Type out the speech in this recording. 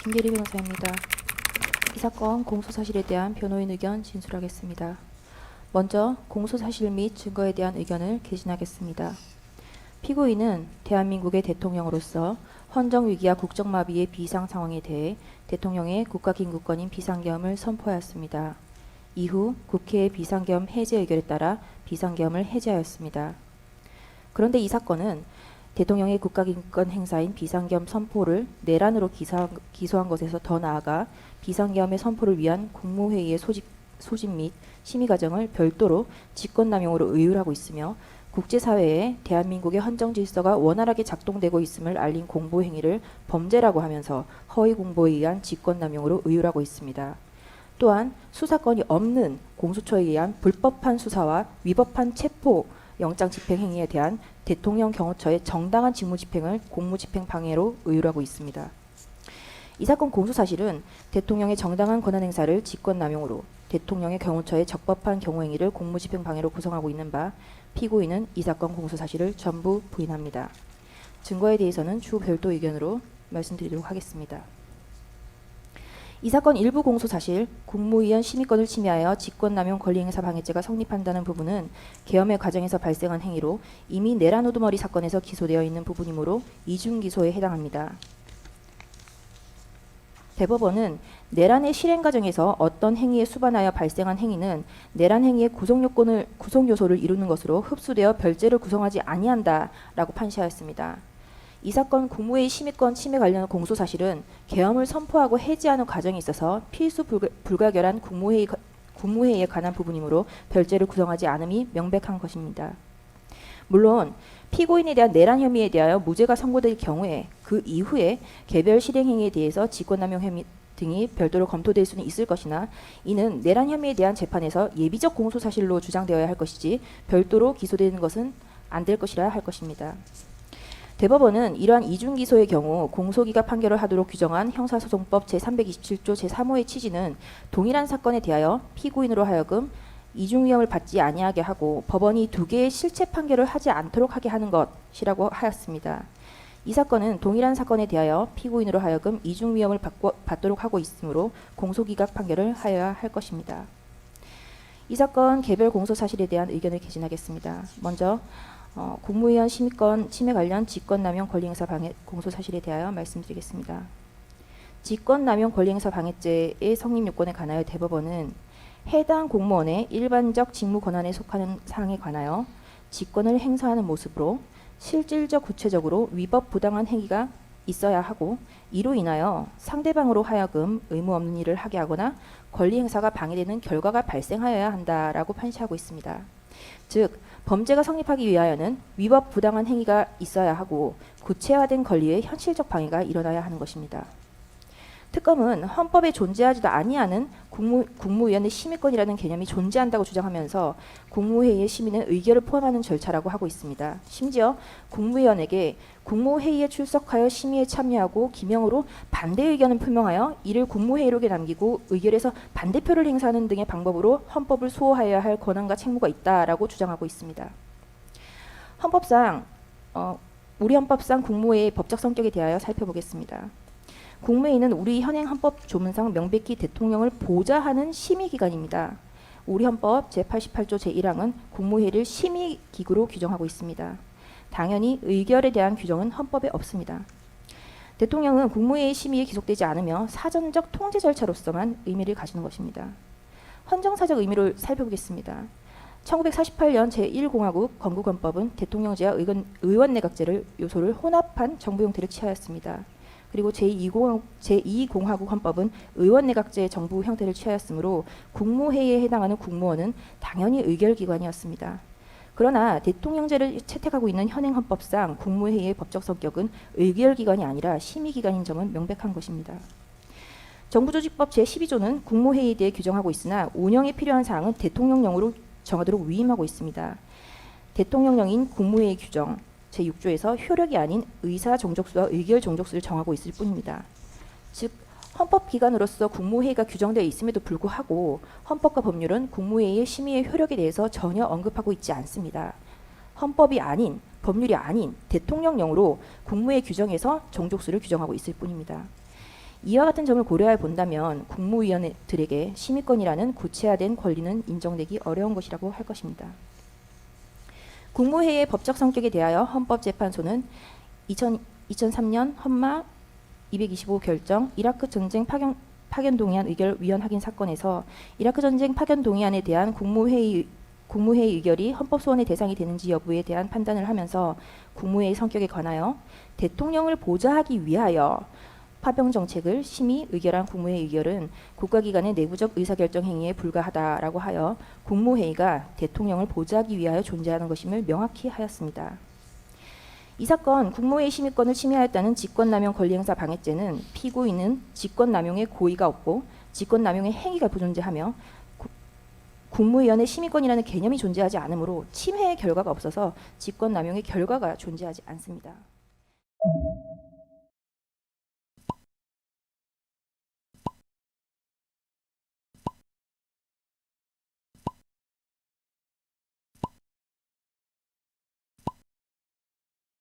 김계리 변호사입니다. 이 사건 공소사실에 대한 변호인 의견 진술하겠습니다. 먼저 공소사실 및 증거에 대한 의견을 개진하겠습니다. 피고인은 대한민국의 대통령으로서 헌정위기와 국정마비의 비상상황에 대해 대통령의 국가긴급권인 비상계엄을 선포하였습니다. 이후 국회의 비상계엄 해제 의결에 따라 비상계엄을 해제하였습니다. 그런데 이 사건은 대통령의 국가긴급권 행사인 비상계엄 선포를 내란으로 기소한 것에서 더 나아가 비상계엄의 선포를 위한 국무회의의 소집 및 심의 과정을 별도로 직권남용으로 의율하고 있으며 국제사회에 대한민국의 헌정질서가 원활하게 작동되고 있음을 알린 공보행위를 범죄라고 하면서 허위공보에 의한 직권남용으로 의율하고 있습니다. 또한 수사권이 없는 공수처에 의한 불법한 수사와 위법한 체포, 영장 집행 행위에 대한 대통령 경호처의 정당한 직무집행을 공무집행 방해로 의율하고 있습니다. 이 사건 공소사실은 대통령의 정당한 권한행사를 직권남용으로 대통령의 경호처의 적법한 경호행위를 공무집행 방해로 구성하고 있는 바 피고인은 이 사건 공소사실을 전부 부인합니다. 증거에 대해서는 추후 별도 의견으로 말씀드리도록 하겠습니다. 이 사건 일부 공소사실 국무위원 심의권을 침해하여 직권남용 권리행사 방해죄가 성립한다는 부분은 계엄의 과정에서 발생한 행위로 이미 내란 우두머리 사건에서 기소되어 있는 부분이므로 이중기소에 해당합니다. 대법원은 내란의 실행 과정에서 어떤 행위에 수반하여 발생한 행위는 내란 행위의 구성 요소를 이루는 것으로 흡수되어 별죄를 구성하지 아니한다라고 판시하였습니다. 이 사건 국무회의 심의권 침해 관련 공소사실은 계엄을 선포하고 해제하는 과정에 있어서 필수 불가결한 국무회의에 관한 부분이므로 별죄를 구성하지 않음이 명백한 것입니다. 물론 피고인에 대한 내란 혐의에 대하여 무죄가 선고될 경우에 그 이후에 개별 실행행위에 대해서 직권남용 혐의 등이 별도로 검토될 수는 있을 것이나 이는 내란 혐의에 대한 재판에서 예비적 공소사실로 주장되어야 할 것이지 별도로 기소되는 것은 안 될 것이라 할 것입니다. 대법원은 이러한 이중기소의 경우 공소기각 판결을 하도록 규정한 형사소송법 제327조 제3호의 취지는 동일한 사건에 대하여 피고인으로 하여금 이중위험을 받지 아니하게 하고 법원이 두 개의 실체 판결을 하지 않도록 하게 하는 것이라고 하였습니다. 이 사건은 동일한 사건에 대하여 피고인으로 하여금 이중위험을 받도록 하고 있으므로 공소기각 판결을 하여야 할 것입니다. 이 사건 개별 공소사실에 대한 의견을 개진하겠습니다. 먼저 국무위원 심의권 침해 관련 직권남용 권리행사 방해 공소사실에 대하여 말씀드리겠습니다. 직권남용 권리행사 방해죄의 성립요건에 관하여 대법원은 해당 공무원의 일반적 직무 권한에 속하는 사항에 관하여 직권을 행사하는 모습으로 실질적 구체적으로 위법 부당한 행위가 있어야 하고 이로 인하여 상대방으로 하여금 의무 없는 일을 하게 하거나 권리 행사가 방해되는 결과가 발생하여야 한다라고 판시하고 있습니다. 즉 범죄가 성립하기 위하여는 위법 부당한 행위가 있어야 하고 구체화된 권리의 현실적 방해가 일어나야 하는 것입니다. 특검은 헌법에 존재하지도 아니하는 국무위원의 심의권이라는 개념이 존재한다고 주장하면서 국무회의의 심의는 의결을 포함하는 절차라고 하고 있습니다. 심지어 국무위원에게 국무회의에 출석하여 심의에 참여하고 기명으로 반대 의견을 표명하여 이를 국무회의록에 남기고 의결에서 반대표를 행사하는 등의 방법으로 헌법을 수호하여야 할 권한과 책무가 있다라고 주장하고 있습니다. 우리 헌법상 국무회의의 법적 성격에 대하여 살펴보겠습니다. 국무회의는 우리 현행 헌법 조문상 명백히 대통령을 보좌하는 심의기관입니다. 우리 헌법 제88조 제1항은 국무회의를 심의기구로 규정하고 있습니다. 당연히 의결에 대한 규정은 헌법에 없습니다. 대통령은 국무회의 심의에 기속되지 않으며 사전적 통제 절차로서만 의미를 가지는 것입니다. 헌정사적 의미를 살펴보겠습니다. 1948년 제1공화국 건국헌법은 대통령 제와 의원내각제를 요소를 혼합한 정부 형태를 취하였습니다. 그리고 제2공화국 헌법은 의원내각제의 정부 형태를 취하였으므로 국무회의에 해당하는 국무원은 당연히 의결기관이었습니다. 그러나 대통령제를 채택하고 있는 현행 헌법상 국무회의의 법적 성격은 의결기관이 아니라 심의기관인 점은 명백한 것입니다. 정부조직법 제12조는 국무회의에 대해 규정하고 있으나 운영에 필요한 사항은 대통령령으로 정하도록 위임하고 있습니다. 대통령령인 국무회의 규정 제6조에서 효력이 아닌 의사 정족수와 의결 정족수를 정하고 있을 뿐입니다. 즉 헌법기관으로서 국무회의가 규정되어 있음에도 불구하고 헌법과 법률은 국무회의의 심의의 효력에 대해서 전혀 언급하고 있지 않습니다. 헌법이 아닌 법률이 아닌 대통령령으로 국무회의 규정에서 정족수를 규정하고 있을 뿐입니다. 이와 같은 점을 고려해 본다면 국무위원들에게 심의권이라는 구체화된 권리는 인정되기 어려운 것이라고 할 것입니다. 국무회의의 법적 성격에 대하여 헌법재판소는 2003년 헌마 225 결정 이라크 전쟁 파견 동의안 의결 위헌 확인 사건에서 이라크 전쟁 파견 동의안에 대한 국무회의 의결이 헌법 소원의 대상이 되는지 여부에 대한 판단을 하면서 국무회의 성격에 관하여 대통령을 보좌하기 위하여 파병 정책을 심의 의결한 국무회의 의결은 국가기관의 내부적 의사결정 행위에 불과하다라고 하여 국무회의가 대통령을 보좌하기 위하여 존재하는 것임을 명확히 하였습니다. 이 사건 국무회의 심의권을 침해하였다는 직권남용 권리행사 방해죄는 피고인은 직권남용의 고의가 없고 직권남용의 행위가 부존재하며 국무위원회 심의권이라는 개념이 존재하지 않으므로 침해의 결과가 없어서 직권남용의 결과가 존재하지 않습니다.